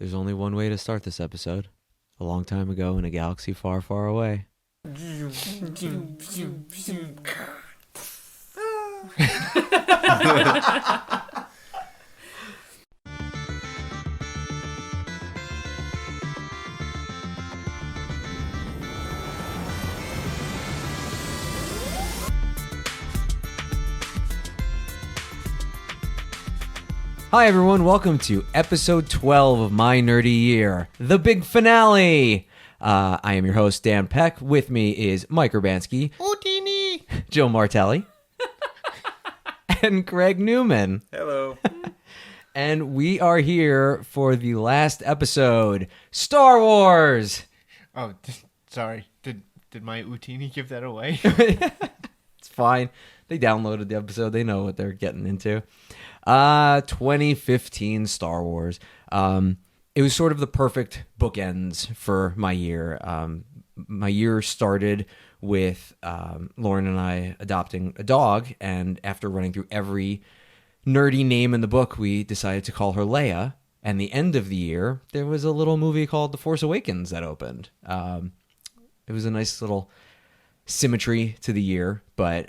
There's only one way to start this episode. A long time ago in a galaxy far, far away. Hi everyone, welcome to episode 12 of My Nerdy Year, the big finale. I am your host, Dan Peck. With me is Mike Urbanski, Houdini, Joe Martelli, and Greg Newman. Hello. And we are here for the last episode, Star Wars. Oh, sorry. Did my Houdini give that away? It's fine. They downloaded the episode. They know what they're getting into. 2015 Star Wars. It was sort of the perfect bookends for my year. My year started with Lauren and I adopting a dog, and after running through every nerdy name in the book, we decided to call her Leia. And the end of the year, there was a little movie called The Force Awakens that opened. It was a nice little symmetry to the year, but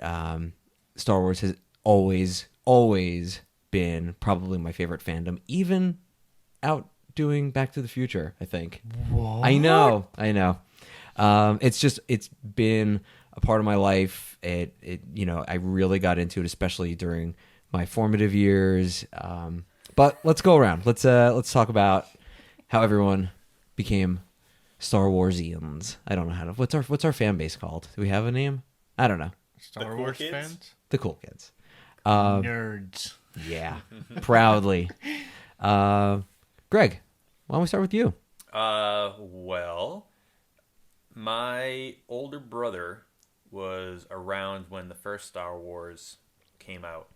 Star Wars has always been probably my favorite fandom, even outdoing Back to the Future, I think. What? I know. It's been a part of my life. I really got into it, especially during my formative years. But let's go around. Let's talk about how everyone became Star Warsians. I don't know how to. What's our fan base called? Do we have a name? I don't know. Star Wars fans? The cool kids. Nerds. Yeah, proudly. Greg, why don't we start with you? Well, my older brother was around when the first Star Wars came out.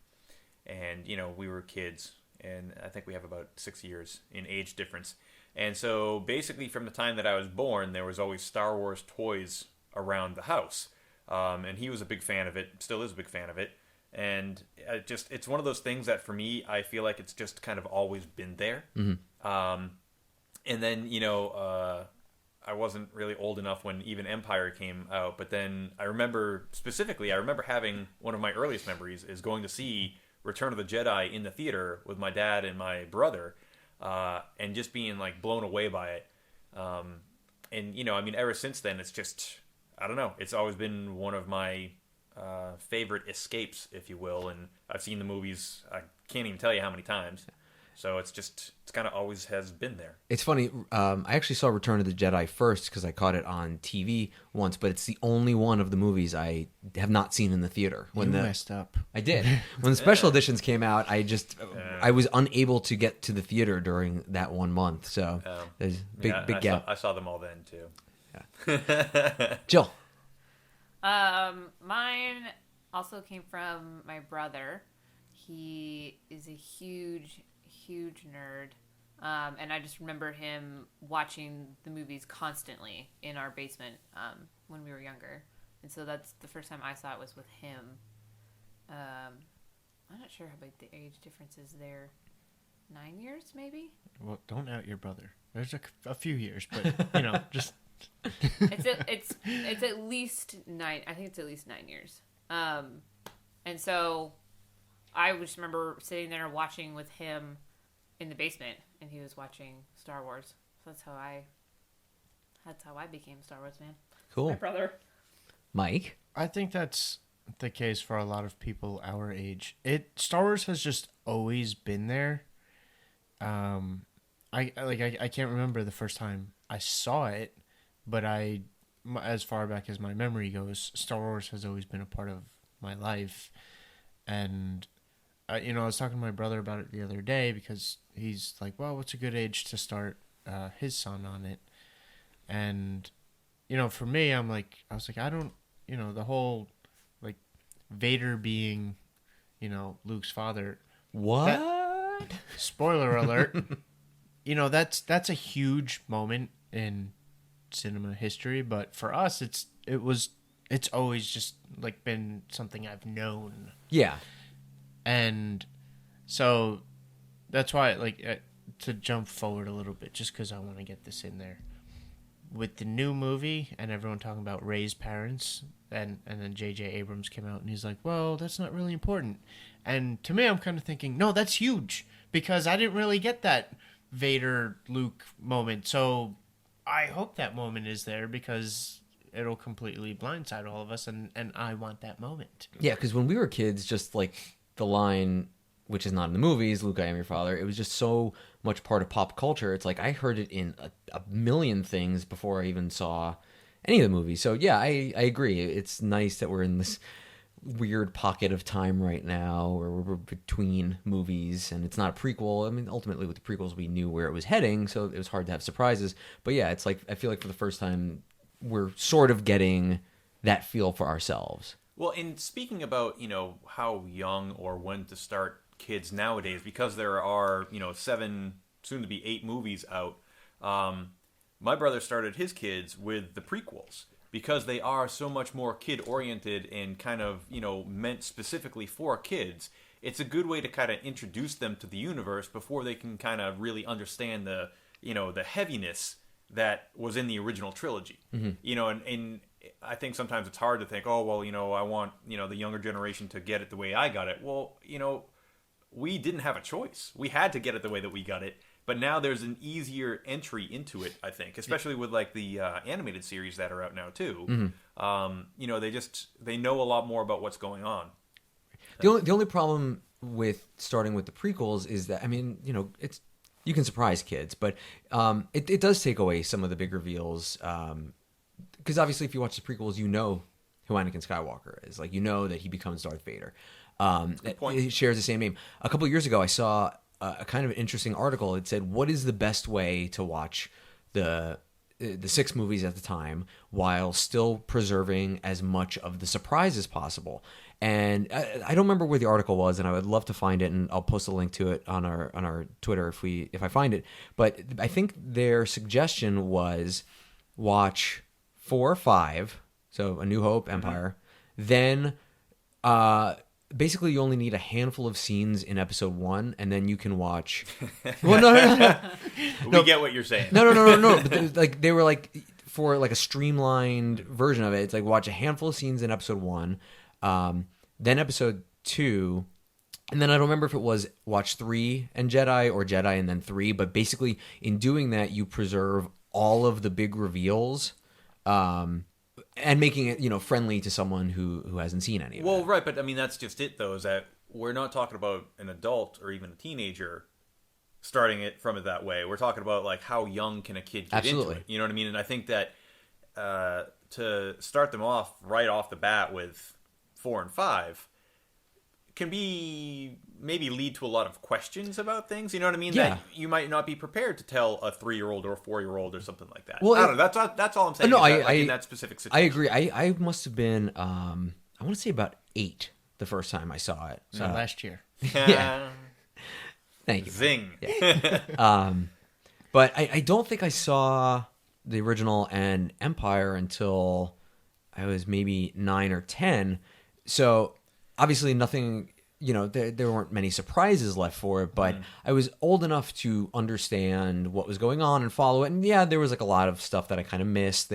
And, we were kids. And I think we have about 6 years in age difference. And so basically from the time that I was born, there was always Star Wars toys around the house. And he was a big fan of it, still is a big fan of it. And it's one of those things that for me, I feel like it's just kind of always been there. Mm-hmm. And then, I wasn't really old enough when even Empire came out. But then I remember having one of my earliest memories is going to see Return of the Jedi in the theater with my dad and my brother, and just being like blown away by it. Ever since then, it's just, I don't know. It's always been one of my favorite escapes, if you will, and I've seen the movies, I can't even tell you how many times, so it's kind of always has been there. It's funny, I actually saw Return of the Jedi first because I caught it on TV once, but it's the only one of the movies I have not seen in the theater. You messed up. I did. When the special editions came out, I was unable to get to the theater during that 1 month, so there's big gap. I saw them all then too. Yeah. Jill. Mine also came from my brother. He is a huge nerd. And I just remember him watching the movies constantly in our basement, when we were younger. And so that's the first time I saw it was with him. I'm not sure how big the age difference is there. 9 years, maybe? Well, don't out your brother. There's a few years, but, just... It's at least 9. I think it's at least 9 years. And so I just remember sitting there watching with him in the basement, and he was watching Star Wars. So that's how I became a Star Wars fan. Cool. My brother. Mike. I think that's the case for a lot of people our age. Star Wars has just always been there. I can't remember the first time I saw it. But as far back as my memory goes, Star Wars has always been a part of my life. And, I was talking to my brother about it the other day because he's like, well, what's a good age to start his son on it? And, for me, I was like, I don't, the whole, like, Vader being, Luke's father. What? Spoiler alert. That's a huge moment in cinema history, but for us it's always just like been something I've known. Yeah. And so that's why, like, to jump forward a little bit, just because I want to get this in there. With the new movie and everyone talking about Rey's parents, and then J.J. Abrams came out and he's like, well, that's not really important. And to me, I'm kind of thinking, no, that's huge, because I didn't really get that Vader-Luke moment. So I hope that moment is there, because it'll completely blindside all of us, and I want that moment. Yeah, because when we were kids, just like the line, which is not in the movies, Luke, I am your father, it was just so much part of pop culture. It's like I heard it in a million things before I even saw any of the movies. So yeah, I agree. It's nice that we're in this weird pocket of time right now where we're between movies, and it's not a prequel. I mean, ultimately with the prequels, we knew where it was heading, so it was hard to have surprises. But yeah, it's like, I feel like for the first time, we're sort of getting that feel for ourselves. Well, in speaking about, how young or when to start kids nowadays, because there are, 7, soon to be 8 movies out, my brother started his kids with the prequels, because they are so much more kid-oriented and kind of, meant specifically for kids. It's a good way to kind of introduce them to the universe before they can kind of really understand the, the heaviness that was in the original trilogy. Mm-hmm. And I think sometimes it's hard to think, oh, well, I want, the younger generation to get it the way I got it. Well, we didn't have a choice. We had to get it the way that we got it. But now there's an easier entry into it, I think, especially with like the animated series that are out now too. Mm-hmm. They know a lot more about what's going on. The only problem with starting with the prequels is that, I mean, it's, you can surprise kids, but it does take away some of the big reveals. Because obviously, if you watch the prequels, you know who Anakin Skywalker is. Like, you know that he becomes Darth Vader. Good point. It shares the same name. A couple of years ago, I saw a kind of interesting article. It said, what is the best way to watch the 6 movies at the time while still preserving as much of the surprise as possible? And I don't remember where the article was, and I would love to find it, and I'll post a link to it on our Twitter if I find it. But I think their suggestion was watch 4 or 5, so A New Hope, Empire, then basically you only need a handful of scenes in episode 1, and then you can watch. Well, no. We get what you're saying. No. But they were like, for like a streamlined version of it, it's like watch a handful of scenes in episode 1, then episode 2, and then I don't remember if it was watch 3 and Jedi or Jedi and then 3, but basically in doing that you preserve all of the big reveals, and making it friendly to someone who hasn't seen any of it. Well, right, but I mean that's just it though, is that we're not talking about an adult or even a teenager starting it from it that way. We're talking about like how young can a kid get into it. You know what I mean? And I think that to start them off right off the bat with 4 and 5 can be maybe lead to a lot of questions about things. You know what I mean? Yeah. That you might not be prepared to tell a 3-year-old or a 4-year-old or something like that. Well, I don't know. That's all I'm saying. No, in that specific situation. I agree. I must have been I want to say about 8 the first time I saw it. So last year. Yeah. Thank you. Zing. Yeah. But I don't think I saw the original and Empire until I was maybe 9 or 10. So obviously nothing, there weren't many surprises left for it, but I was old enough to understand what was going on and follow it. And yeah, there was like a lot of stuff that I kind of missed.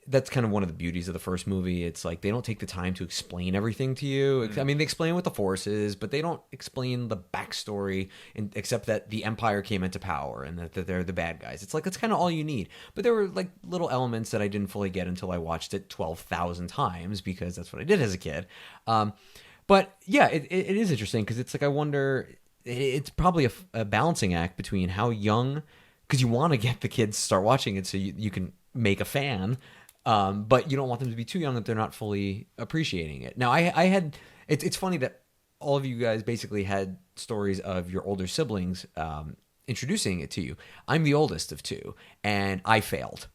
That's kind of one of the beauties of the first movie. It's like they don't take the time to explain everything to you. I mean, they explain what the Force is, but they don't explain the backstory, except that the Empire came into power and that they're the bad guys. It's like that's kind of all you need. But there were like little elements that I didn't fully get until I watched it 12,000 times, because that's what I did as a kid. But yeah, it is interesting, because it's like I wonder, it's probably a balancing act between how young, because you want to get the kids to start watching it so you can make a fan. But you don't want them to be too young that they're not fully appreciating it. Now, it's funny that all of you guys basically had stories of your older siblings introducing it to you. I'm the oldest of 2, and I failed.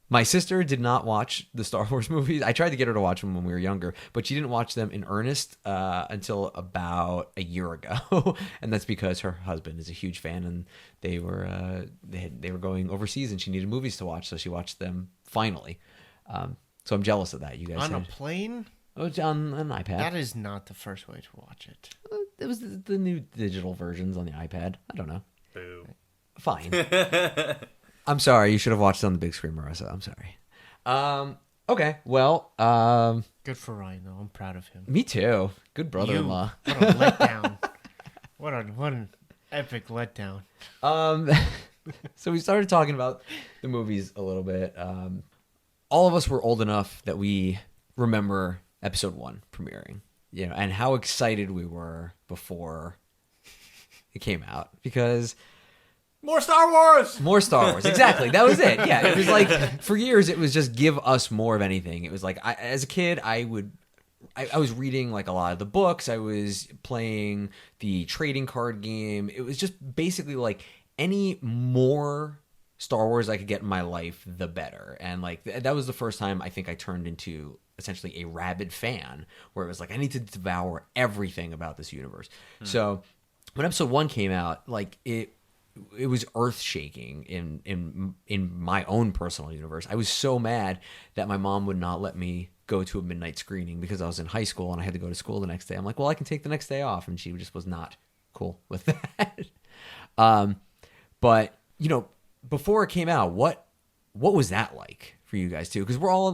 My sister did not watch the Star Wars movies. I tried to get her to watch them when we were younger, but she didn't watch them in earnest until about a year ago. And that's because her husband is a huge fan, and they were going overseas, and she needed movies to watch, so she watched them finally. So I'm jealous of that. You guys on a plane? Oh, on an iPad. That is not the first way to watch it. It was the new digital versions on the iPad. I don't know. Boo. Fine. I'm sorry. You should have watched it on the big screen, Marissa. I'm sorry. Okay. Well, Good for Ryan, though. I'm proud of him. me too. Good brother-in-law. What a letdown. What an epic letdown. So we started talking about the movies a little bit. All of us were old enough that we remember episode 1 premiering, and how excited we were before it came out because More Star Wars! more Star Wars. Exactly. That was it. Yeah. It was like, for years, it was just give us more of anything. It was like, as a kid, I was reading like a lot of the books. I was playing the trading card game. It was just basically like any more Star Wars I could get in my life, the better. And like that was the first time I think I turned into essentially a rabid fan, where it was like I need to devour everything about this universe. So when episode 1 came out, like it was earth shaking in my own personal universe. I was so mad that my mom would not let me go to a midnight screening because I was in high school and I had to go to school the next day. I'm like, well, I can take the next day off, and she just was not cool with that. But before it came out, what was that like for you guys too? Because we're all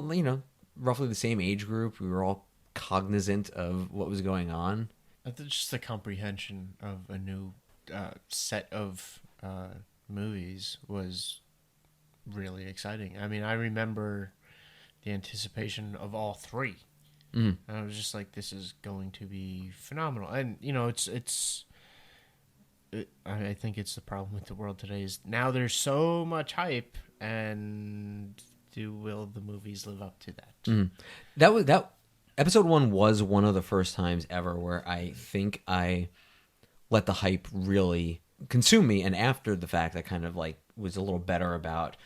roughly the same age group. We were all cognizant of what was going on. Just the comprehension of a new set of movies was really exciting. I mean, I remember the anticipation of all 3. And I was just like, this is going to be phenomenal. And, I think it's the problem with the world today is now there's so much hype, and will the movies live up to that? That episode 1 was one of the first times ever where I think I let the hype really consume me, and after the fact, I kind of like was a little better about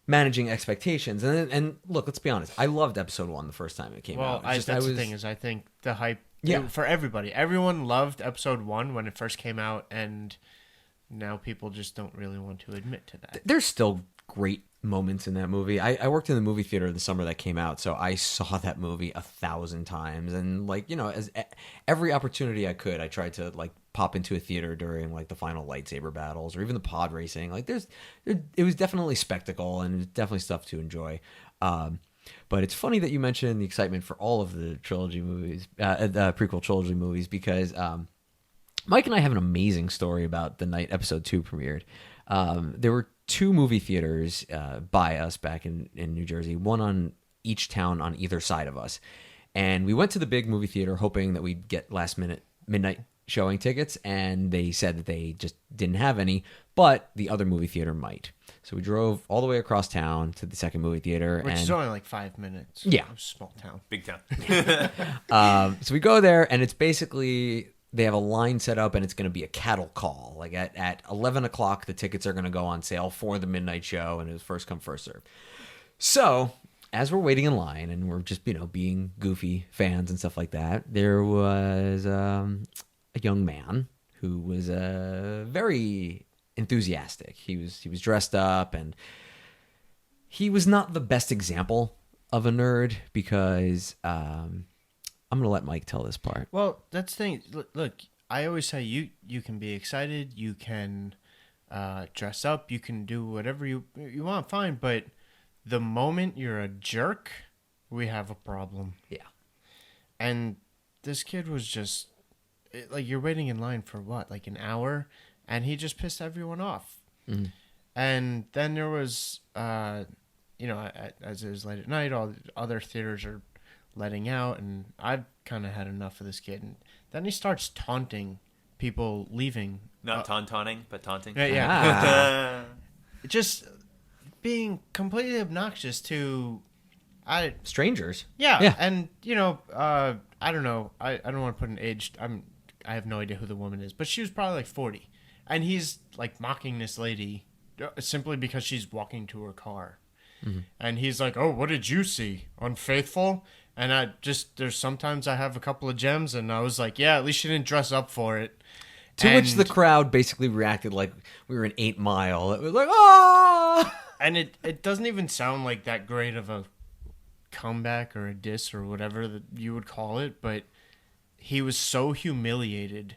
managing expectations. And look, let's be honest, I loved episode 1 the first time it came out. That's the thing is, I think the hype, for everybody, everyone loved episode 1 when it first came out, and now people just don't really want to admit to that. There's still great moments in that movie. I worked in the movie theater the summer that came out, so I saw that movie 1,000 times, and like as every opportunity I could, I tried to like pop into a theater during like the final lightsaber battles or even the pod racing. Like it was definitely spectacle, and it was definitely stuff to enjoy. But it's funny that you mentioned the excitement for all of the trilogy movies, prequel trilogy movies, because Mike and I have an amazing story about the night episode 2 premiered. There were 2 movie theaters by us back in New Jersey, one on each town on either side of us. And we went to the big movie theater hoping that we'd get last minute midnight showing tickets, and they said that they just didn't have any, but the other movie theater might. So we drove all the way across town to the second movie theater. Which is only like 5 minutes. Yeah. Small town. Big town. So we go there, and it's basically, they have a line set up, and it's going to be a cattle call. Like at 11 o'clock, the tickets are going to go on sale for the midnight show, and it was first come, first serve. So as we're waiting in line, and we're just, being goofy fans and stuff like that, there was a young man who was very enthusiastic. He was dressed up, and he was not the best example of a nerd because I'm going to let Mike tell this part. Well, that's the thing. Look, I always say you can be excited, you can dress up, you can do whatever you want, fine. But the moment you're a jerk, we have a problem. Yeah. And this kid was just, like, you're waiting in line for what, like an hour? And he just pissed everyone off. Mm-hmm. And then there was, as it was late at night, all the other theaters are letting out, and I've kind of had enough of this kid. And then he starts taunting people leaving. Not taunting, but taunting. Yeah. Just being completely obnoxious to strangers. Yeah. And, I don't know. I don't want to put an age. I have no idea who the woman is, but she was probably like 40. And he's like mocking this lady simply because she's walking to her car. Mm-hmm. And he's like, "Oh, what did you see? Unfaithful?" And there's sometimes I have a couple of gems, and I was like, yeah, at least she didn't dress up for it. To which the crowd basically reacted like we were in 8 Mile. It was like, ah! And it doesn't even sound like that great of a comeback or a diss or whatever that you would call it, but he was so humiliated,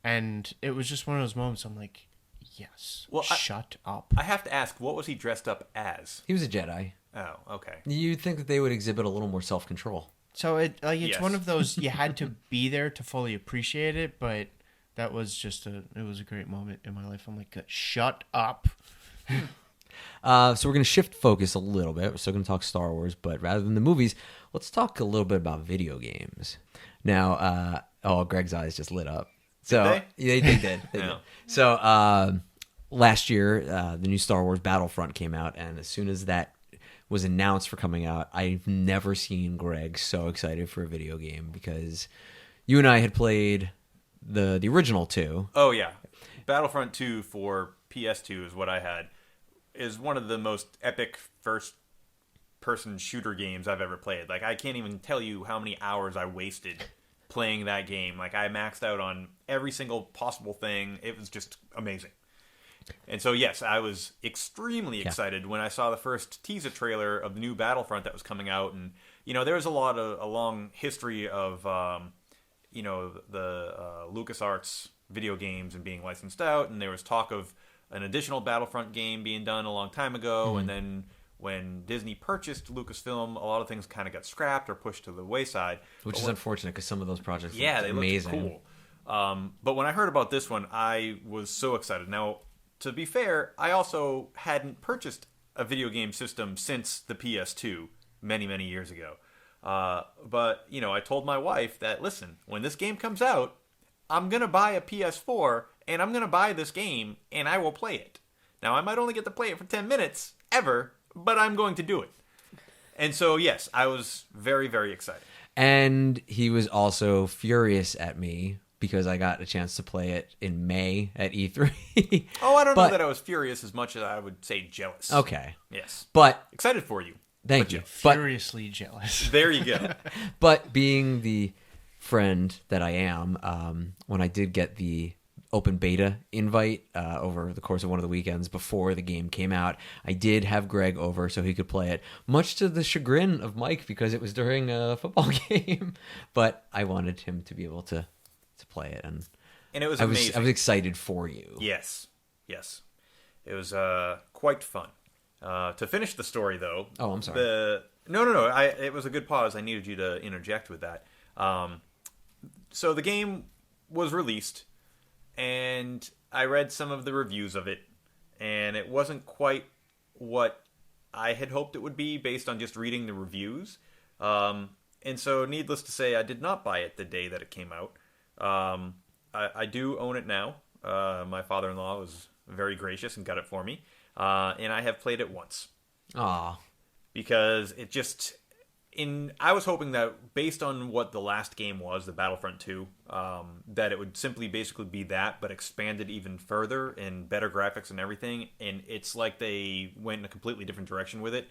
and it was just one of those moments I'm like, Yes. Well, Shut up. I have to ask, what was he dressed up as? He was a Jedi. Oh, okay. You'd think that they would exhibit a little more self-control. So it's Yes. one of those you had to be there to fully appreciate it, but that was just it was a great moment in my life. I'm like, shut up. So we're going to shift focus a little bit. We're still going to talk Star Wars, but rather than the movies, let's talk a little bit about video games. Now, Greg's eyes just lit up. So Did they did. They Yeah. did. So last year, the new Star Wars Battlefront came out, and as soon as that was announced for coming out, I've never seen Greg so excited for a video game, because you and I had played the original two. Oh, yeah. Battlefront 2 for PS2 is what I had. Is one of the most epic first-person shooter games I've ever played. Like, I can't even tell you how many hours I wasted playing that game. Like, I maxed out on every single possible thing. It was just amazing. And so, yes, I was extremely excited when I saw the first teaser trailer of the new Battlefront that was coming out. And, there was a long history of, the LucasArts video games and being licensed out. And there was talk of an additional Battlefront game being done a long time ago. Mm-hmm. And then when Disney purchased Lucasfilm, a lot of things kind of got scrapped or pushed to the wayside. Which is unfortunate, because some of those projects they looked amazing. Looked cool. But when I heard about this one, I was so excited. Now, to be fair, I also hadn't purchased a video game system since the PS2 many, many years ago. But, I told my wife that, listen, when this game comes out, I'm going to buy a PS4, and I'm going to buy this game, and I will play it. Now, I might only get to play it for 10 minutes, ever, but I'm going to do it. And so, yes, I was very, very excited. And he was also furious at me because I got a chance to play it in May at E3. Oh, I don't know that I was furious as much as I would say jealous. Okay. Yes. But excited for you. Thank you. Furiously jealous. There you go. But being the friend that I am, when I did get the open beta invite over the course of one of the weekends before the game came out, I did have Greg over so he could play it, much to the chagrin of Mike, because it was during a football game. But I wanted him to be able to play it, and it was amazing. I was excited for you. Yes. It was quite fun. To finish the story, though. Oh, I'm sorry. No. It was a good pause. I needed you to interject with that. So the game was released, and I read some of the reviews of it, and it wasn't quite what I had hoped it would be based on just reading the reviews. And so, needless to say, I did not buy it the day that it came out. I do own it now. My father-in-law was very gracious and got it for me. And I have played it once. Aw. Because it just... I was hoping that based on what the last game was, the Battlefront 2, that it would simply basically be that, but expanded even further and better graphics and everything. And it's like they went in a completely different direction with it.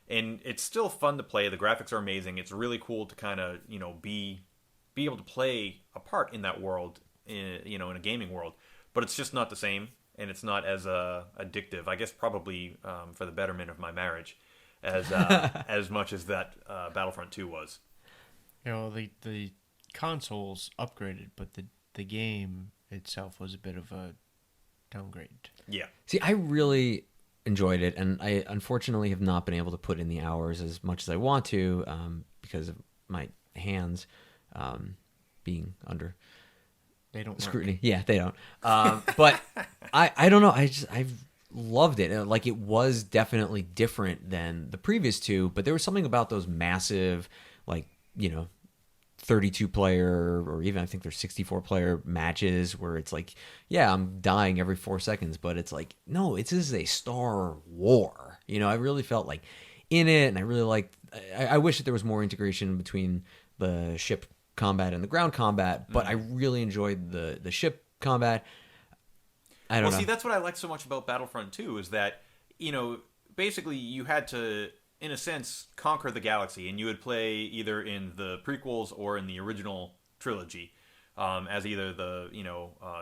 And it's still fun to play. The graphics are amazing. It's really cool to kind of, be able to play a part in that world, in a gaming world. But it's just not the same, and it's not as addictive. I guess probably for the betterment of my marriage. As much as that Battlefront 2 was. The consoles upgraded, but the game itself was a bit of a downgrade. Yeah. See, I really enjoyed it, and I unfortunately have not been able to put in the hours as much as I want to because of my hands being under They don't scrutiny. work. Yeah, they don't. But I don't know. I've loved it. Like, it was definitely different than the previous two, but there was something about those massive, 32 player, or even I think there's 64 player matches where it's like, yeah, I'm dying every 4 seconds, but it's like, no, this is a Star War. I really felt like in it, and I really liked. I wish that there was more integration between the ship combat and the ground combat, but I really enjoyed the ship combat. I don't know. See, that's what I like so much about Battlefront 2 is that, basically you had to, in a sense, conquer the galaxy, and you would play either in the prequels or in the original trilogy as either the,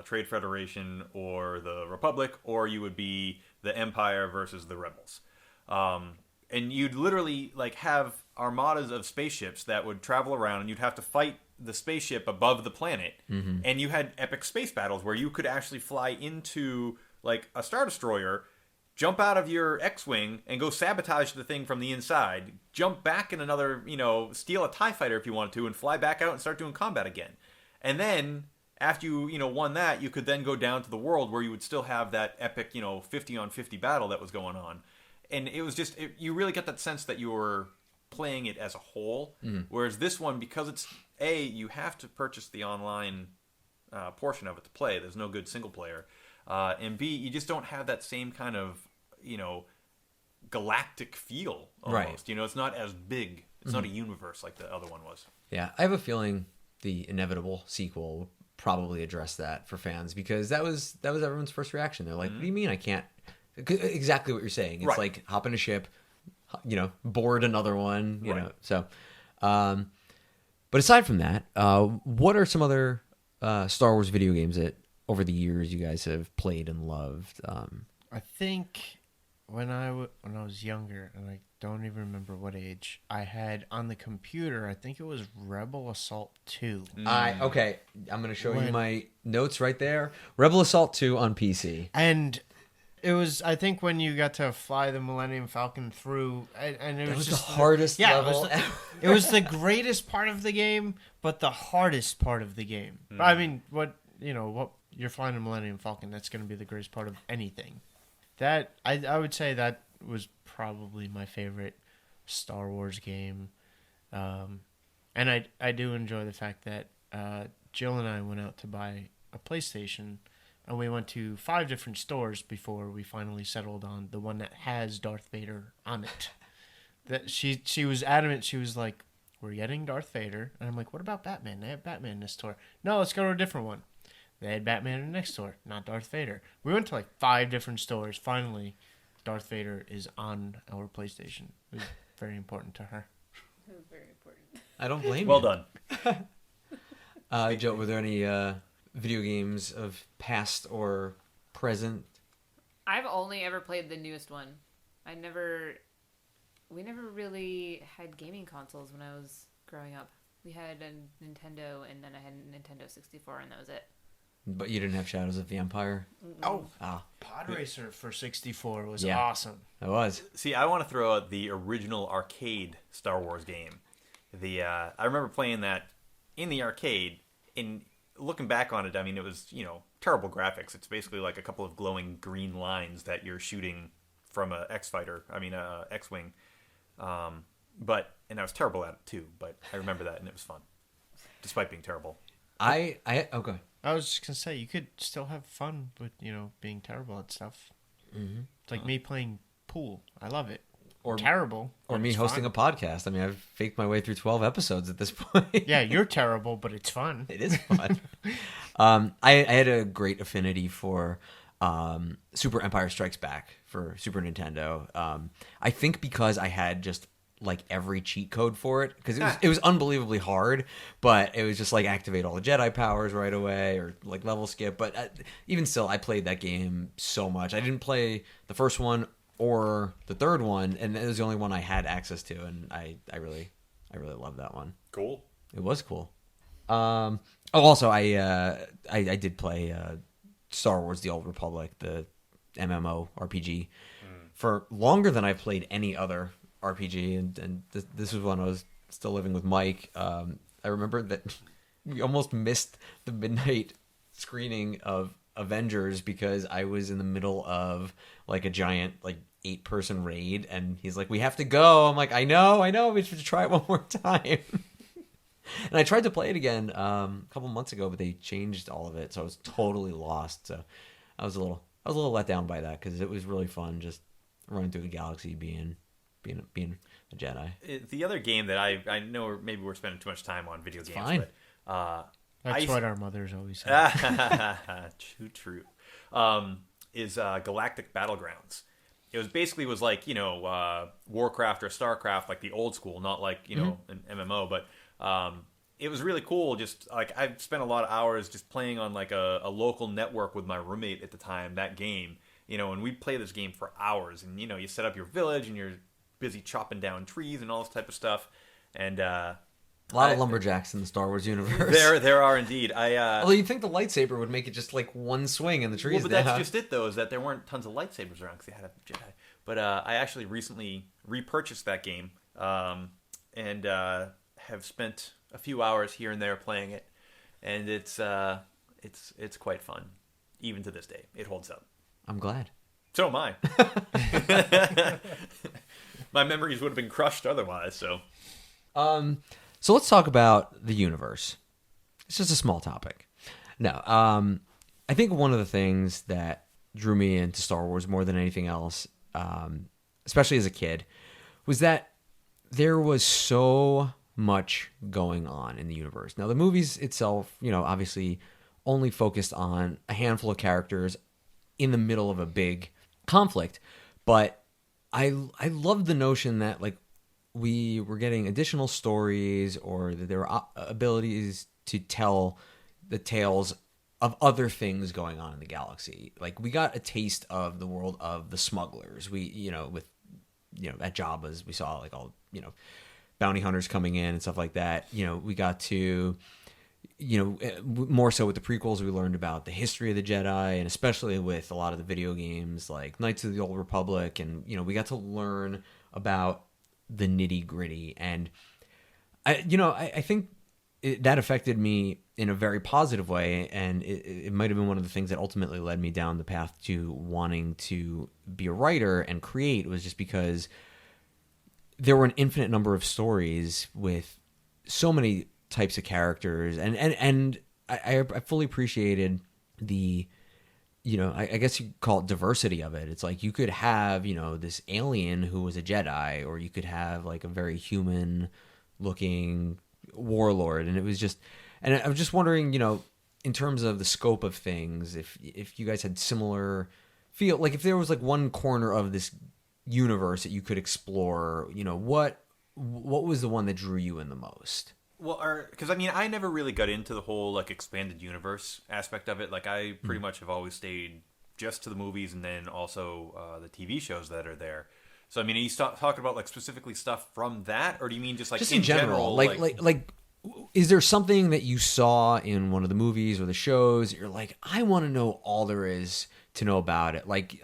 Trade Federation or the Republic, or you would be the Empire versus the Rebels. And you'd literally, have armadas of spaceships that would travel around, and you'd have to fight the spaceship above the planet, and you had epic space battles where you could actually fly into like a Star Destroyer, jump out of your X-Wing and go sabotage the thing from the inside, jump back in another, steal a TIE fighter if you wanted to, and fly back out and start doing combat again. And then, after you, won that, you could then go down to the world where you would still have that epic, 50-on-50 battle that was going on. And it was just, you really get that sense that you were playing it as a whole. Whereas this one, because it's, A, you have to purchase the online portion of it to play. There's no good single player. And B, you just don't have that same kind of, galactic feel almost. Right. It's not as big. It's not a universe like the other one was. Yeah, I have a feeling the inevitable sequel will probably address that for fans, because that was everyone's first reaction. They're like, "What do you mean I can't?" Exactly what you're saying. It's Right. like hop in a ship, board another one, you Right. know. So, but aside from that, what are some other Star Wars video games that over the years you guys have played and loved? I think when I was younger, and I don't even remember what age, I had on the computer, I think it was Rebel Assault 2. I'm going to show you my notes right there. Rebel Assault 2 on PC. And it was, I think, when you got to fly the Millennium Falcon through, and it was the just hardest level. It was the greatest part of the game, but the hardest part of the game. I mean, what you're flying a Millennium Falcon, that's going to be the greatest part of anything. That I would say that was probably my favorite Star Wars game, and I do enjoy the fact that Jill and I went out to buy a PlayStation, and we went to 5 different stores before we finally settled on the one that has Darth Vader on it. That she was adamant. She was like, "We're getting Darth Vader," and I'm like, "What about Batman? They have Batman in this store." "No, let's go to a different one." They had Batman in the next store, not Darth Vader. We went to like 5 different stores. Finally, Darth Vader is on our PlayStation. It was very important to her. It was very important. I don't blame Well you. done. Joe, were there any video games of past or present? I've only ever played the newest one. We never really had gaming consoles when I was growing up. We had a Nintendo, and then I had a Nintendo 64, and that was it. But you didn't have Shadows of the Empire? Oh, Ah, Pod Racer for 64 was Yeah. awesome. it was. See, I want to throw out the original arcade Star Wars game. I remember playing that in the arcade, and looking back on it, I mean, it was, terrible graphics. It's basically like a couple of glowing green lines that you're shooting from a X-Wing. And I was terrible at it too, but I remember that, and it was fun, despite being terrible. Okay. I was just going to say, you could still have fun with, being terrible at stuff. Mm-hmm. It's like me playing pool. I love it. Or terrible. Or me hosting a podcast. I mean, I've faked my way through 12 episodes at this point. Yeah, you're terrible, but it's fun. It is fun. I had a great affinity for Super Empire Strikes Back for Super Nintendo. I think because I had just like every cheat code for it, because it was unbelievably hard, but it was just like activate all the Jedi powers right away, or like level skip. But even still, I played that game so much. I didn't play the first one or the third one, and it was the only one I had access to, and I really loved that one. Cool. It was cool. Also, I did play Star Wars: The Old Republic, the MMO RPG, for longer than I played any other RPG, and this was when I was still living with Mike. I remember that we almost missed the midnight screening of Avengers because I was in the middle of like a giant 8-person raid, and he's like, "We have to go." I'm like, I know, we should try it one more time. And I tried to play it again a couple months ago, but they changed all of it, so I was totally lost. So I was a little let down by that, because it was really fun just running through the galaxy, being a Jedi. The other game that I know maybe we're spending too much time on video games, fine. but That's what our mothers always say. True. Is Galactic Battlegrounds. It was basically like Warcraft or Starcraft, like the old school, not like an MMO, but it was really cool. Just like I spent a lot of hours just playing on like a local network with my roommate at the time. That game, and we'd play this game for hours. And you set up your village, and you're busy chopping down trees and all this type of stuff. And A lot of lumberjacks in the Star Wars universe. There are indeed. Although you'd think the lightsaber would make it just like one swing and the trees. Well, but that's just it, though, is that there weren't tons of lightsabers around because they had a Jedi. But I actually recently repurchased that game and have spent a few hours here and there playing it, and it's quite fun, even to this day. It holds up. I'm glad. So am I. My memories would have been crushed otherwise. So let's talk about the universe. It's just a small topic. No, I think one of the things that drew me into Star Wars more than anything else, especially as a kid, was that there was so much going on in the universe. Now, the movies itself, obviously only focused on a handful of characters in the middle of a big conflict, but I love the notion that like we were getting additional stories, or that there were abilities to tell the tales of other things going on in the galaxy. Like we got a taste of the world of the smugglers. We, at Jabba's, we saw like all, bounty hunters coming in and stuff like that. We got to, more so with the prequels, we learned about the history of the Jedi, and especially with a lot of the video games like Knights of the Old Republic. And, we got to learn about the nitty gritty. And I think that affected me in a very positive way, and it might have been one of the things that ultimately led me down the path to wanting to be a writer and create, was just because there were an infinite number of stories with so many types of characters, and I fully appreciated the, I guess you could call it diversity of it. It's like you could have, this alien who was a Jedi, or you could have like a very human looking warlord. And it was just, and I was just wondering, in terms of the scope of things, if you guys had similar feel, like if there was like one corner of this universe that you could explore, what was the one that drew you in the most? Well, because I never really got into the whole like expanded universe aspect of it. Like I pretty much have always stayed just to the movies, and then also the TV shows that are there. So are you talking about like specifically stuff from that, or do you mean just like in general? Like, is there something that you saw in one of the movies or the shows that you're like, I want to know all there is to know about it? Like,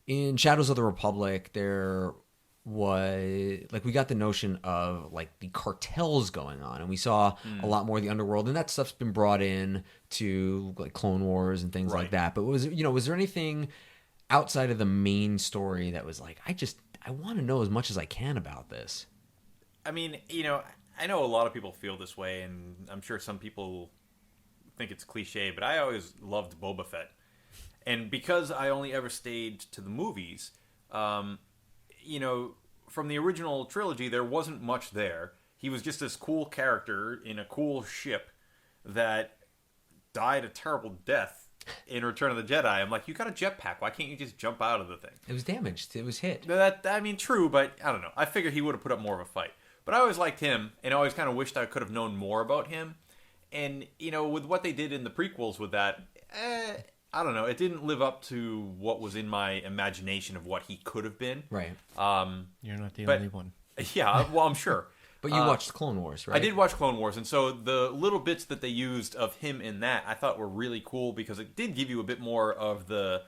in Shadows of the Republic, there was like, we got the notion of like the cartels going on, and we saw a lot more of the underworld, and that stuff's been brought in to like Clone Wars and things like that. But was there anything outside of the main story that was like, I want to know as much as I can about this? I know a lot of people feel this way, and I'm sure some people think it's cliche, but I always loved Boba Fett. And because I only ever stayed to the movies, from the original trilogy, there wasn't much there. He was just this cool character in a cool ship that died a terrible death in Return of the Jedi. I'm like, you got a jetpack. Why can't you just jump out of the thing? It was damaged. It was hit. True, but I don't know. I figured he would have put up more of a fight. But I always liked him, and I always kind of wished I could have known more about him. And, with what they did in the prequels with that, I don't know. It didn't live up to what was in my imagination of what he could have been. Right. You're not the only one. Yeah, well, I'm sure. But you watched Clone Wars, right? I did watch Clone Wars, and so the little bits that they used of him in that I thought were really cool, because it did give you a bit more of the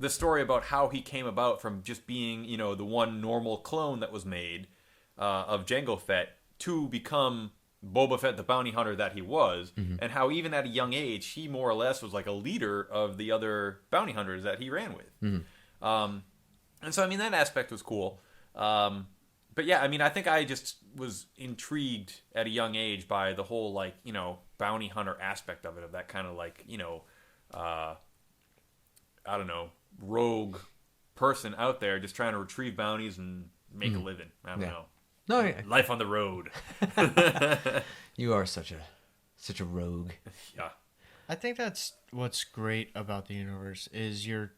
story about how he came about from just being, the one normal clone that was made of Jango Fett to become Boba Fett, the bounty hunter that he was, and how even at a young age, he more or less was like a leader of the other bounty hunters that he ran with. And so, that aspect was cool. But yeah, I think I just was intrigued at a young age by the whole, like, bounty hunter aspect of it, of that kind of like, I don't know, rogue person out there just trying to retrieve bounties and make a living. I don't know. No, yeah. Life on the road. You are such a rogue. Yeah. I think that's what's great about the universe is you're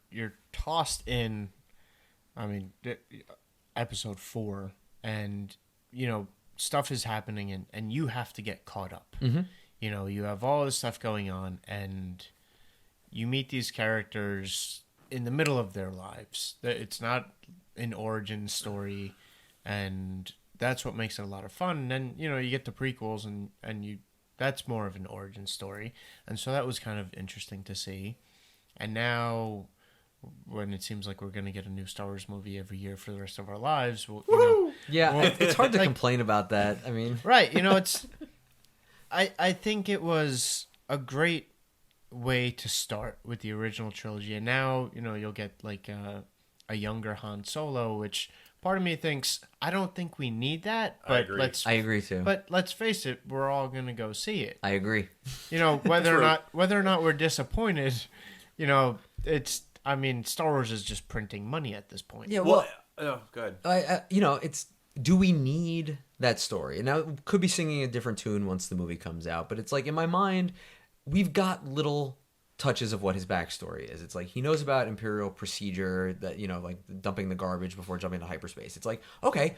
tossed in. Episode 4, and stuff is happening, and you have to get caught up. You have all this stuff going on, and you meet these characters in the middle of their lives. It's not an origin story, and that's what makes it a lot of fun. And then, you get the prequels and that's more of an origin story. And so that was kind of interesting to see. And now, when it seems like we're going to get a new Star Wars movie every year for the rest of our lives, it's hard to complain about that. I mean, right? It's. I think it was a great way to start with the original trilogy, and now you'll get like a younger Han Solo, which part of me thinks I don't think we need that. But I agree too. But let's face it, we're all going to go see it. I agree. Whether or not we're disappointed, it's. I mean, Star Wars is just printing money at this point. Yeah, well, good. It's, do we need that story? Now, it could be singing a different tune once the movie comes out, but it's like, in my mind, we've got little touches of what his backstory is. It's like, he knows about Imperial procedure, that, like dumping the garbage before jumping to hyperspace. It's like, okay,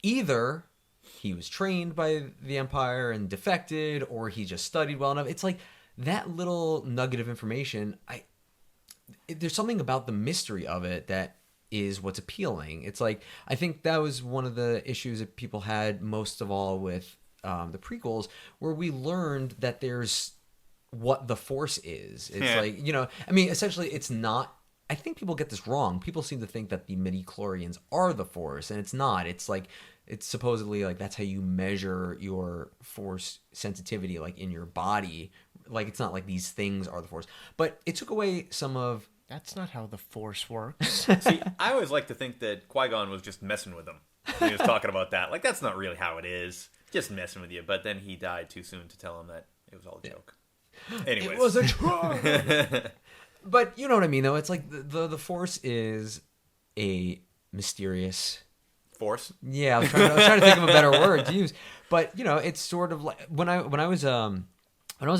either he was trained by the Empire and defected, or he just studied well enough. It's like, that little nugget of information, there's something about the mystery of it that is what's appealing. It's like, I think that was one of the issues that people had most of all with the prequels, where we learned that there's what the Force is. It's like, I mean, essentially it's not, I think people get this wrong. People seem to think that the midi-chlorians are the Force, and it's not. It's like, it's supposedly like that's how you measure your Force sensitivity, like in your body. Like, it's not like these things are the Force. But it took away some of... That's not how the Force works. See, I always like to think that Qui-Gon was just messing with him. He was talking about that. Like, that's not really how it is. Just messing with you. But then he died too soon to tell him that it was all a joke. Anyways. It was a joke! But you know what I mean, though? It's like the Force is a mysterious... Force? Yeah, I was trying to think of a better word to use. But, it's sort of like... When I was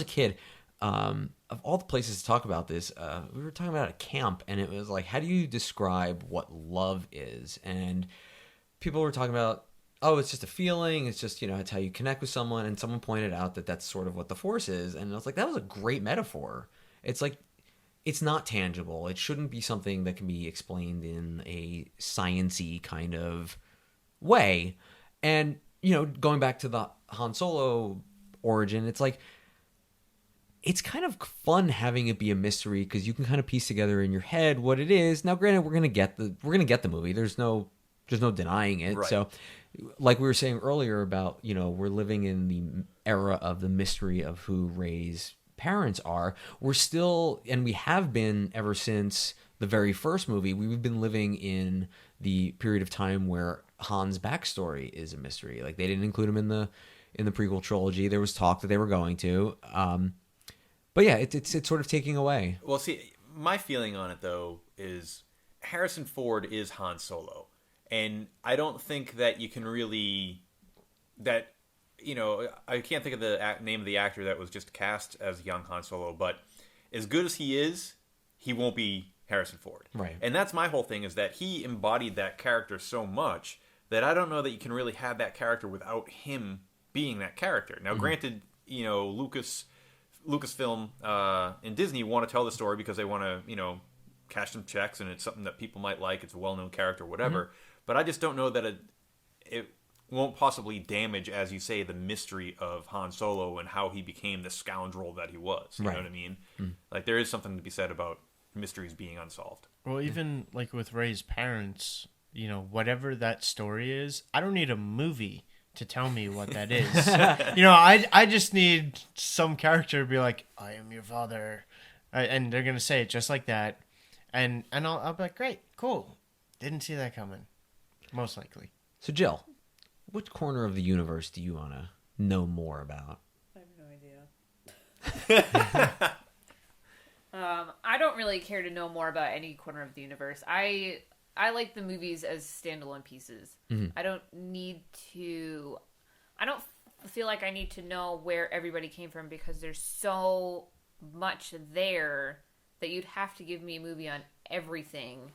a kid, of all the places to talk about this, we were talking about a camp, and it was like, how do you describe what love is? And people were talking about, it's just a feeling. It's just, it's how you connect with someone. And someone pointed out that that's sort of what the Force is. And I was like, that was a great metaphor. It's like, it's not tangible. It shouldn't be something that can be explained in a science-y kind of way. And, going back to the Han Solo origin, it's like, it's kind of fun having it be a mystery because you can kind of piece together in your head what it is. Now, granted, we're gonna get the movie. There's no denying it. Right. So, like we were saying earlier about, we're living in the era of the mystery of who Rey's parents are. We're still, and we have been ever since the very first movie. We've been living in the period of time where Han's backstory is a mystery. Like, they didn't include him in the prequel trilogy. There was talk that they were going to. But yeah, it's sort of taking away. Well, see, my feeling on it, though, is Harrison Ford is Han Solo. And I don't think that you can really... I can't think of the name of the actor that was just cast as young Han Solo, but as good as he is, he won't be Harrison Ford. Right. And that's my whole thing, is that he embodied that character so much that I don't know that you can really have that character without him being that character. Now, granted, Lucasfilm and Disney want to tell the story because they want to, cash some checks, and it's something that people might like. It's a well-known character, whatever. But I just don't know that it won't possibly damage, as you say, the mystery of Han Solo and how he became the scoundrel that he was. You know what I mean? Like, there is something to be said about mysteries being unsolved. Well, even like with Rey's parents, whatever that story is, I don't need a movie to tell me what that is. I just need some character to be like, I am your father. And they're going to say it just like that. And I'll be like, great, cool. Didn't see that coming. Most likely. So, Jill, which corner of the universe do you want to know more about? I have no idea. I don't really care to know more about any corner of the universe. I like the movies as standalone pieces. Mm-hmm. I don't feel like I need to know where everybody came from because there's so much there that you'd have to give me a movie on everything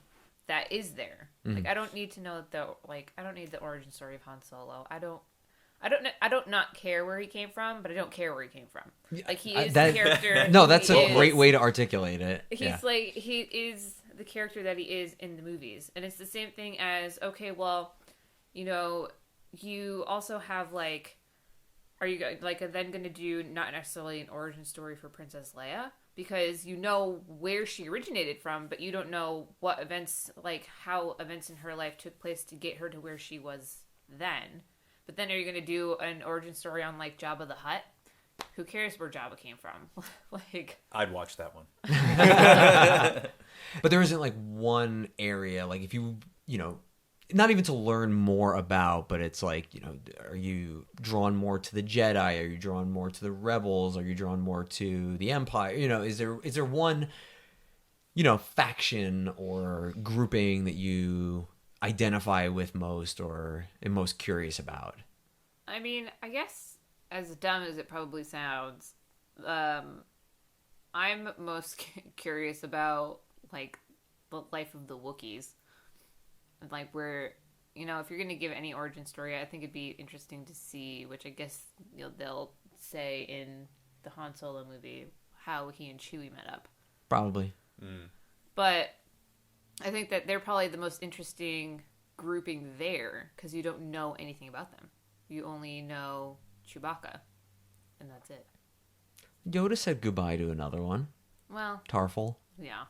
that is there. Mm-hmm. Like, I don't need to know I don't need the origin story of Han Solo. I don't not care where he came from, but I don't care where he came from. Like, he is the character. No, that's a great way to articulate it. He's like, he is the character that he is in the movies. And it's the same thing as, okay, well, you also have like, are you like then going to do not necessarily an origin story for Princess Leia? Because you know where she originated from, but you don't know what events, like how events in her life took place to get her to where she was then. But then are you going to do an origin story on like Jabba the Hutt? Who cares where Jabba came from? Like, I'd watch that one. But there isn't like one area, like if you know, not even to learn more about, but it's like, you know, are you drawn more to the Jedi? Are you drawn more to the Rebels? Are you drawn more to the Empire? You know, is there one, you know, faction or grouping that you identify with most or am most curious about? I mean, I guess as dumb as it probably sounds, I'm most curious about like the life of the Wookiees. Like where, you know, if you're going to give any origin story, I think it'd be interesting to see, which I guess they'll say in the Han Solo movie, how he and Chewie met up. Probably. But I think that they're probably the most interesting grouping there because you don't know anything about them. You only know Chewbacca, and that's it. Yoda said goodbye to another one. Well, Tarful. yeah.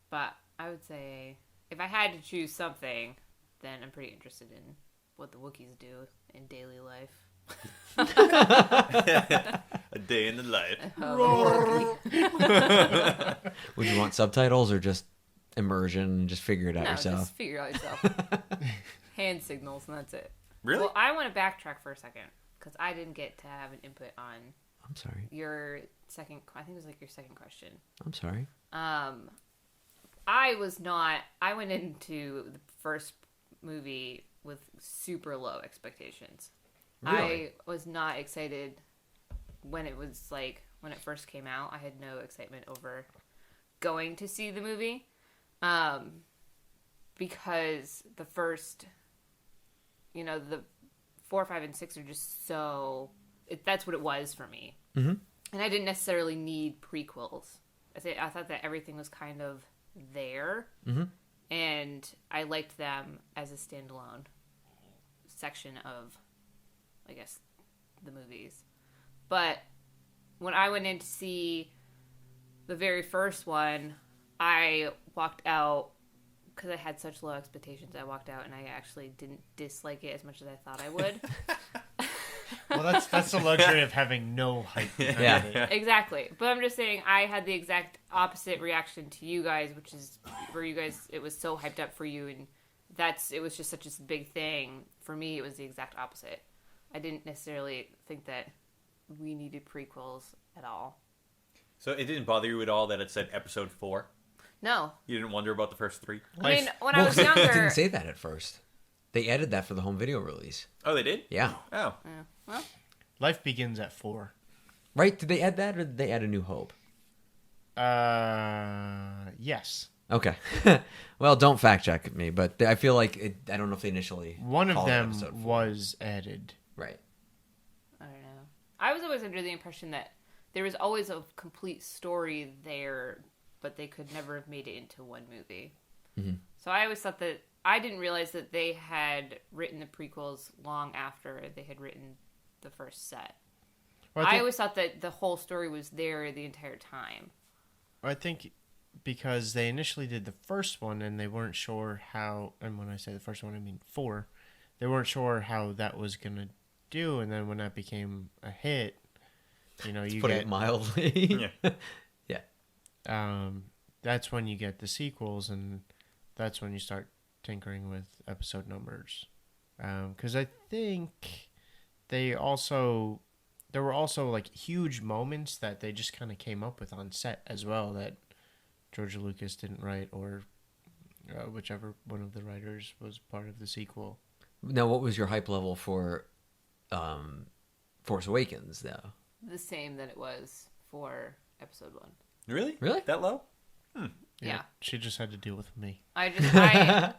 But I would say if I had to choose something, then I'm pretty interested in what the Wookiees do in daily life. A day in the life. Would you want subtitles or just immersion? Just figure it out No, yourself. just figure it out yourself. Hand signals, and that's it. Really? Well, I want to backtrack for a second because I didn't get to have an input on I'm sorry. your second. I think it was like your second question. I'm sorry. I went into the first movie with super low expectations. Really? I was not excited when it first came out. I had no excitement over going to see the movie. Because the first, you know, the 4, 5, and 6 are just so, that's what it was for me. Mm-hmm. And I didn't necessarily need prequels. I thought that everything was kind of there, and I liked them as a standalone section of, I guess, the movies. But when I went in to see the very first one, I walked out because I had such low expectations. I walked out and I actually didn't dislike it as much as I thought I would. Well, that's the luxury of having no hype. Yeah. Exactly. But I'm just saying I had the exact opposite reaction to you guys, which is for you guys, it was so hyped up for you, and it was just such a big thing. For me, it was the exact opposite. I didn't necessarily think that we needed prequels at all. So it didn't bother you at all that it said episode 4? No. You didn't wonder about the first 3? I mean, when I was younger... It didn't say that at first. They added that for the home video release. Oh, they did? Yeah. Oh. Yeah. Well, Life begins at 4. Right? Did they add that or did they add A New Hope? Yes. Okay. Well, don't fact check me, but I feel like I don't know if they initially One of called it them episode 4. was added. Right. I don't know. I was always under the impression that there was always a complete story there, but they could never have made it into one movie. Mm-hmm. So I always thought that... I didn't realize that they had written the prequels long after they had written the first set. Well, I always thought that the whole story was there the entire time. I think because they initially did the first one and they weren't sure how, and when I say the first one, I mean 4, they weren't sure how that was going to do, and then when that became a hit, you know, you Put get... it mildly. Yeah. That's when you get the sequels, and that's when you start tinkering with episode numbers. Because I think there were also like huge moments that they just kind of came up with on set as well that George Lucas didn't write, or whichever one of the writers was part of the sequel. Now, what was your hype level for Force Awakens, though? The same that it was for episode 1. Really? Really? That low? Yeah. She just had to deal with me. I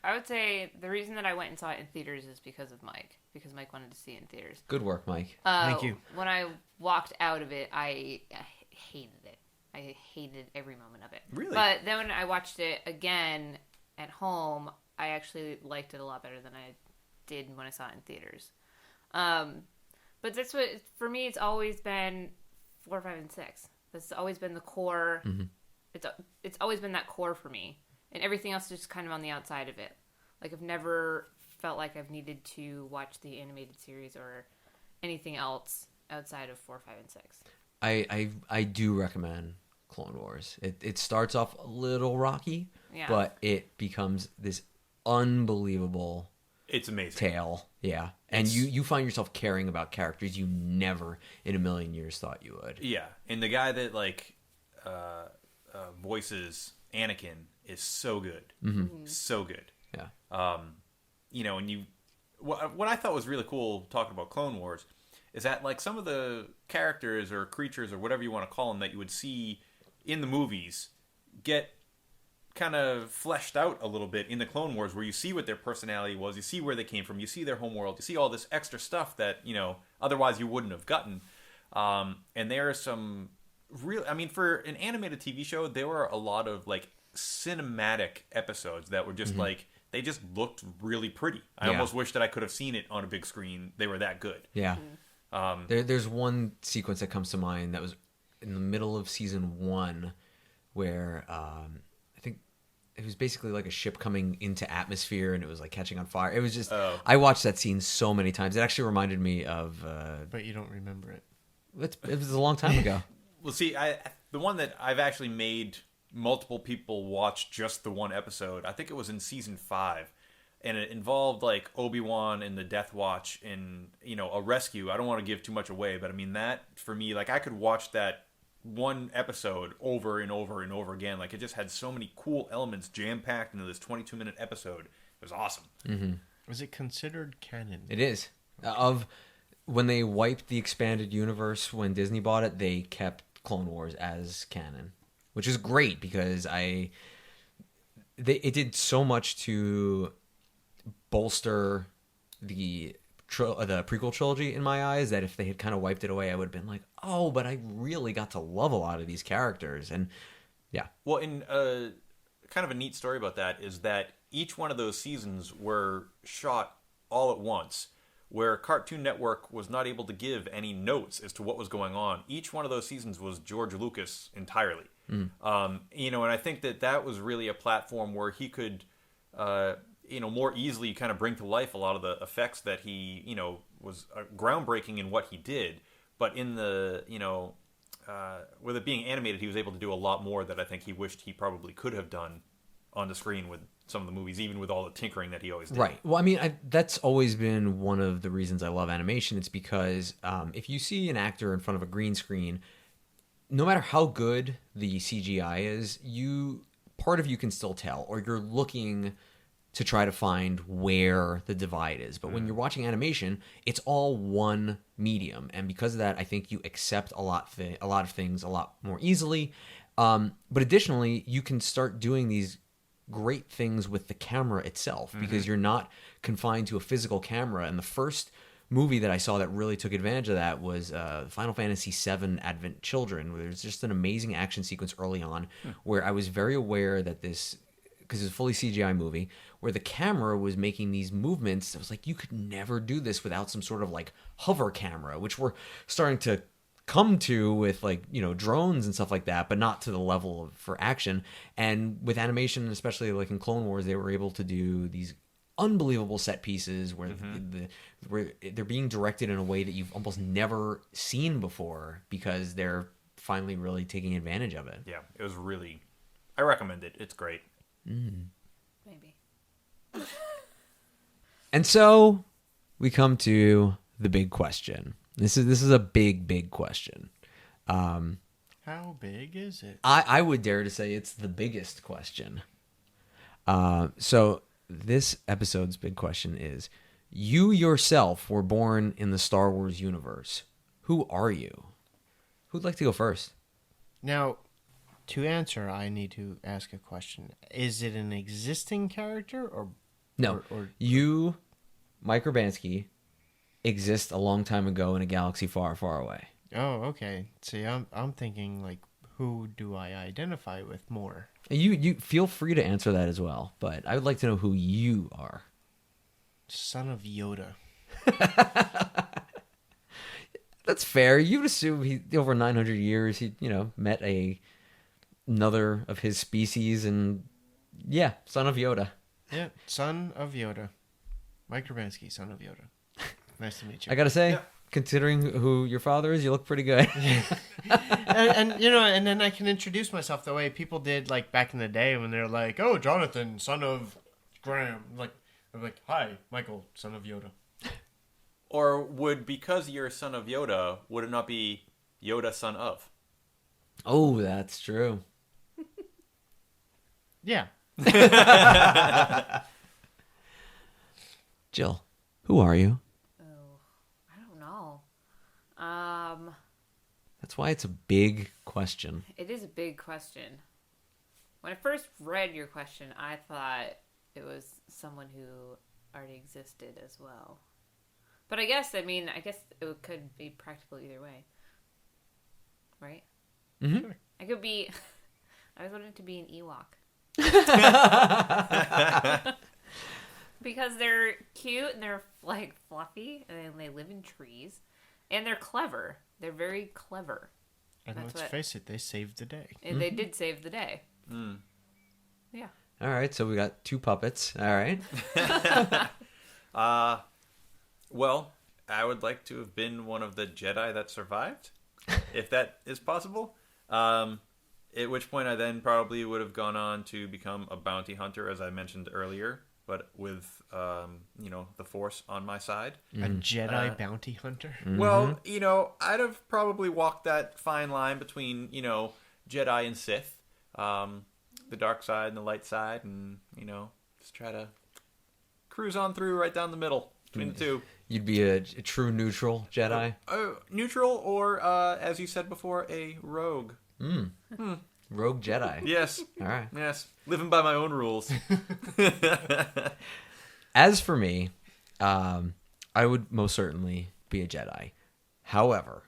would say the reason that I went and saw it in theaters is because of Mike. Because Mike wanted to see it in theaters. Good work, Mike. Thank you. When I walked out of it, I hated it. I hated every moment of it. Really? But then when I watched it again at home, I actually liked it a lot better than I did when I saw it in theaters. But that's what, for me, it's always been 4, 5, and 6. That's always been the core. Mm-hmm. It's always been that core for me. And everything else is just kind of on the outside of it. Like, I've never felt like I've needed to watch the animated series or anything else outside of 4, 5, and 6. I do recommend Clone Wars. It starts off a little rocky, but it becomes this unbelievable... It's amazing. Tale, yeah. And you find yourself caring about characters you never in a million years thought you would. Yeah, and the guy that like voices Anakin is so good, so good. Yeah. You know, and what I thought was really cool talking about Clone Wars is that like some of the characters or creatures or whatever you want to call them that you would see in the movies get kind of fleshed out a little bit in the Clone Wars, where you see what their personality was, you see where they came from, you see their homeworld, you see all this extra stuff that, you know, otherwise you wouldn't have gotten. And there are some real, I mean, for an animated TV show, there were a lot of like cinematic episodes that were just like, they just looked really pretty. I almost wish that I could have seen it on a big screen. They were that good. Yeah. There's one sequence that comes to mind that was in the middle of season 1 where, it was basically like a ship coming into atmosphere and it was like catching on fire. It was just, I watched that scene so many times. It actually reminded me of... but you don't remember it. It was a long time ago. Well, see, the one that I've actually made multiple people watch just the one episode, I think it was in season 5. And it involved like Obi-Wan and the Death Watch and, you know, a rescue. I don't want to give too much away, but I mean, that for me, like I could watch that one episode over and over and over again. Like it just had so many cool elements jam-packed into this 22-minute episode. It was awesome. Mm-hmm. Was it considered canon? It is. Of when they wiped the expanded universe when Disney bought it, they kept Clone Wars as canon, which is great because it did so much to bolster the prequel trilogy in my eyes that if they had kind of wiped it away, I would have been like, oh, but I really got to love a lot of these characters. And yeah. Well, in kind of a neat story about that is that each one of those seasons were shot all at once, where Cartoon Network was not able to give any notes as to what was going on. Each one of those seasons was George Lucas entirely. You know, and I think that was really a platform where he could you know, more easily kind of bring to life a lot of the effects that he, you know, was groundbreaking in what he did. But in the, you know, with it being animated, he was able to do a lot more that I think he wished he probably could have done on the screen with some of the movies, even with all the tinkering that he always did. Right. Well, I mean, that's always been one of the reasons I love animation. It's because if you see an actor in front of a green screen, no matter how good the CGI is, part of you can still tell, or you're looking to try to find where the divide is. But when you're watching animation, it's all one medium. And because of that, I think you accept a lot of things a lot more easily. But additionally, you can start doing these great things with the camera itself because you're not confined to a physical camera. And the first movie that I saw that really took advantage of that was Final Fantasy VII Advent Children, where there's just an amazing action sequence early on where I was very aware that this... because it's a fully CGI movie, where the camera was making these movements. I was like, you could never do this without some sort of like hover camera, which we're starting to come to with like, you know, drones and stuff like that, but not to the level for action. And with animation, especially like in Clone Wars, they were able to do these unbelievable set pieces where where they're being directed in a way that you've almost never seen before because they're finally really taking advantage of it. Yeah, it was really... I recommend it. It's great. Maybe. And so we come to the big question. This is a big question. How big is it? I would dare to say it's the biggest question. So this episode's big question is, you yourself were born in the Star Wars universe. Who are you? Who'd like to go first? Now, to answer, I need to ask a question. Is it an existing character or no? Or you, Mike Urbanski, exist a long time ago in a galaxy far, far away. Oh, okay. See, I'm thinking like, who do I identify with more? You feel free to answer that as well, but I would like to know who you are. Son of Yoda. That's fair. You'd assume he over 900 years he met another of his species, and yeah, son of Yoda. Yeah, son of Yoda. Mike Urbanski, son of Yoda. Nice to meet you. I gotta say, Yeah. considering who your father is, you look pretty good. and and then I can introduce myself the way people did like back in the day when they're like, "Oh, Jonathan, son of Graham." I'm like, "Hi, Michael, son of Yoda." Or because you're a son of Yoda, would it not be Yoda, son of? Oh, that's true. Yeah. Jill, who are you? Oh, I don't know. That's why it's a big question. It is a big question. When I first read your question, I thought it was someone who already existed as well. But I guess it could be practical either way. Right? Mm-hmm. Sure. I could be... I was wanting to be an Ewok. Because they're cute and they're like fluffy and they live in trees. And they're clever. They're very clever. And That's let's face it, they saved the day. And they did save the day. Mm. Yeah. All right, so we got 2 puppets. All right. Well, I would like to have been one of the Jedi that survived, if that is possible. At which point I then probably would have gone on to become a bounty hunter, as I mentioned earlier, but with, the Force on my side. A Jedi bounty hunter? Well, I'd have probably walked that fine line between, Jedi and Sith, the dark side and the light side, and, just try to cruise on through right down the middle between the two. You'd be a true neutral Jedi? Neutral or, as you said before, a rogue. Rogue Jedi. Yes. All right. Yes. Living by my own rules. As for me, I would most certainly be a Jedi. However,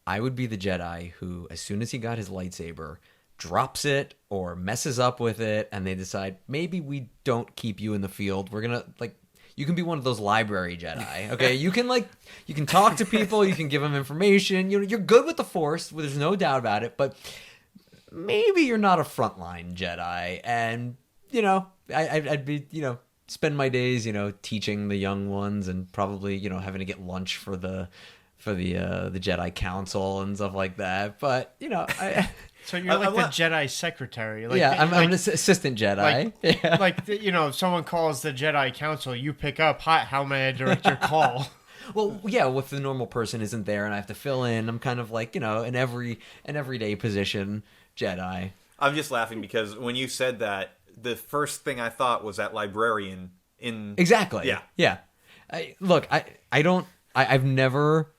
I would be the Jedi who, as soon as he got his lightsaber, drops it or messes up with it, and they decide, maybe we don't keep you in the field. We're going to, you can be one of those library Jedi, okay? You can talk to people, you can give them information. You're good with the Force, there's no doubt about it, but maybe you're not a frontline Jedi. And, I'd be, spend my days, teaching the young ones and probably, having to get lunch for the Jedi Council and stuff like that. But, So you're like the Jedi secretary. I'm an assistant Jedi. If someone calls the Jedi Council, you pick up, "Hi, how may I direct your call?" Well, yeah, if the normal person isn't there and I have to fill in, I'm kind of like, an everyday position Jedi. I'm just laughing because when you said that, the first thing I thought was that librarian in... Exactly. Yeah. I've never...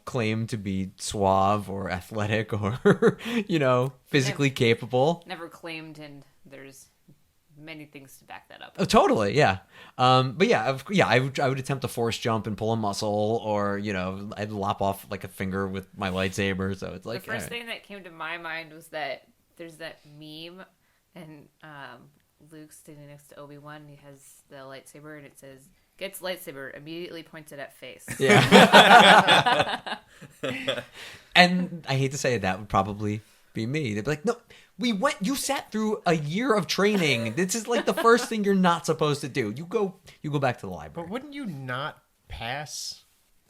claim to be suave or athletic or, physically capable. Never claimed, and there's many things to back that up. Oh, totally, yeah. But I would attempt a force jump and pull a muscle, or, I'd lop off like a finger with my lightsaber. So it's like the first thing that came to my mind was that there's that meme, and Luke's standing next to Obi-Wan. He has the lightsaber, and it says, "Gets lightsaber, immediately points it at face." Yeah. And I hate to say it, that would probably be me. They'd be like, "No, you sat through a year of training. This is like the first thing you're not supposed to do. You go back to the library." But wouldn't you not pass?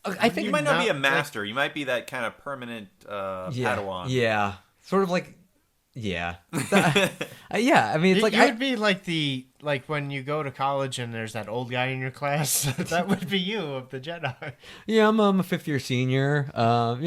I think you might not be a master. You might be that kind of permanent Padawan. Yeah. Sort of like, yeah. Yeah, I mean, it's you would be like when you go to college and there's that old guy in your class. That would be you of the Jedi. Yeah, I'm a fifth-year senior. No,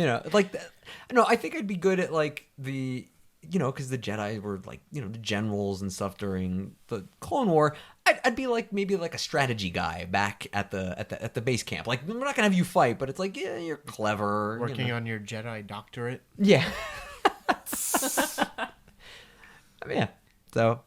I think I'd be good at like the, because the Jedi were like, the generals and stuff during the Clone War. I'd be like maybe like a strategy guy back at the base camp. Like, we're not gonna have you fight, but it's like, yeah, you're clever. Working on your Jedi doctorate. Yeah. Yeah. So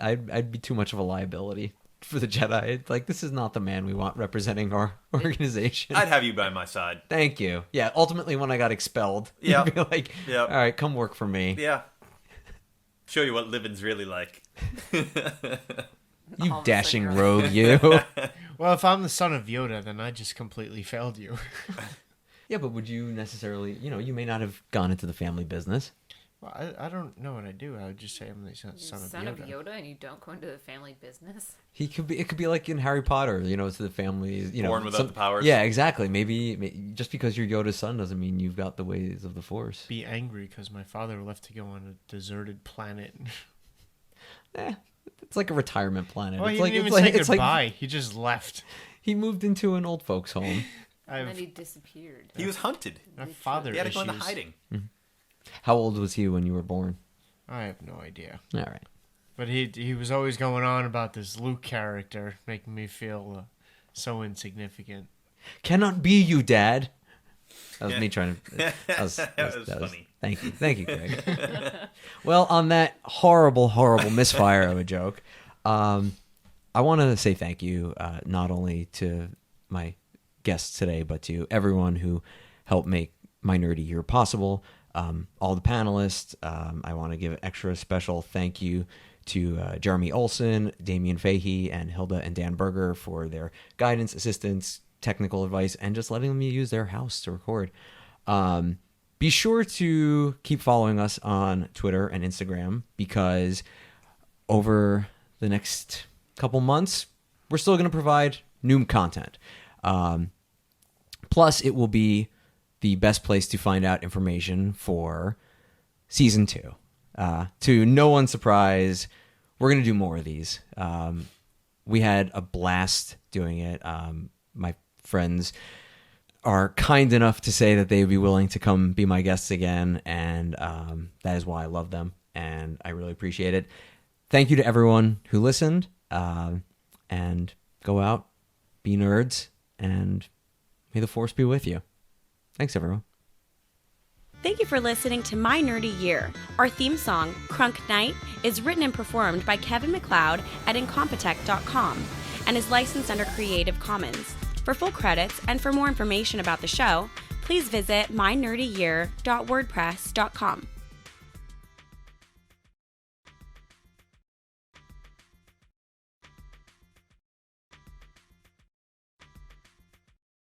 I'd be too much of a liability for the Jedi. It's like, this is not the man we want representing our organization. I'd have you by my side. Thank you. Yeah. Ultimately, when I got expelled, yeah, you'd be like, all right, come work for me. Yeah. Show you what living's really like. You dashing rogue, you. Well, Well, if I'm the son of Yoda, then I just completely failed you. Yeah, but would you necessarily, you may not have gone into the family business. Well, I don't know what I do. I would just say I'm the son You're of Yoda. and you don't go into the family business. It could be like in Harry Potter, it's the family, Born without the powers. Yeah, exactly. Maybe just because you're Yoda's son doesn't mean you've got the ways of the Force. Be angry because my father left to go on a deserted planet. It's like a retirement planet. Well, it's he like, didn't it's even like, say it's goodbye. like He just left. he moved into an old folks home. And then he disappeared. He was hunted. My father He had to go issues. into hiding. How old was he when you were born? I have no idea. All right. But he was always going on about this Luke character, making me feel so insignificant. Cannot be you, Dad. That was me trying to. That was funny. Thank you, Greg. Well, on that horrible misfire of a joke, I want to say thank you not only to my guests today, but to everyone who helped make my nerdy year possible. All the panelists. I want to give an extra special thank you to Jeremy Olson, Damian Fahey, and Hilda and Dan Berger for their guidance, assistance, technical advice, and just letting me use their house to record. Be sure to keep following us on Twitter and Instagram, because over the next couple months, we're still going to provide new content. Plus, it will be the best place to find out information for season 2. To no one's surprise, we're going to do more of these. We had a blast doing it. My friends are kind enough to say that they would be willing to come be my guests again, and that is why I love them, and I really appreciate it. Thank you to everyone who listened, and go out, be nerds, and may the Force be with you. Thanks, everyone. Thank you for listening to My Nerdy Year. Our theme song, Crunk Night, is written and performed by Kevin MacLeod at Incompetech.com and is licensed under Creative Commons. For full credits and for more information about the show, please visit mynerdyyear.wordpress.com.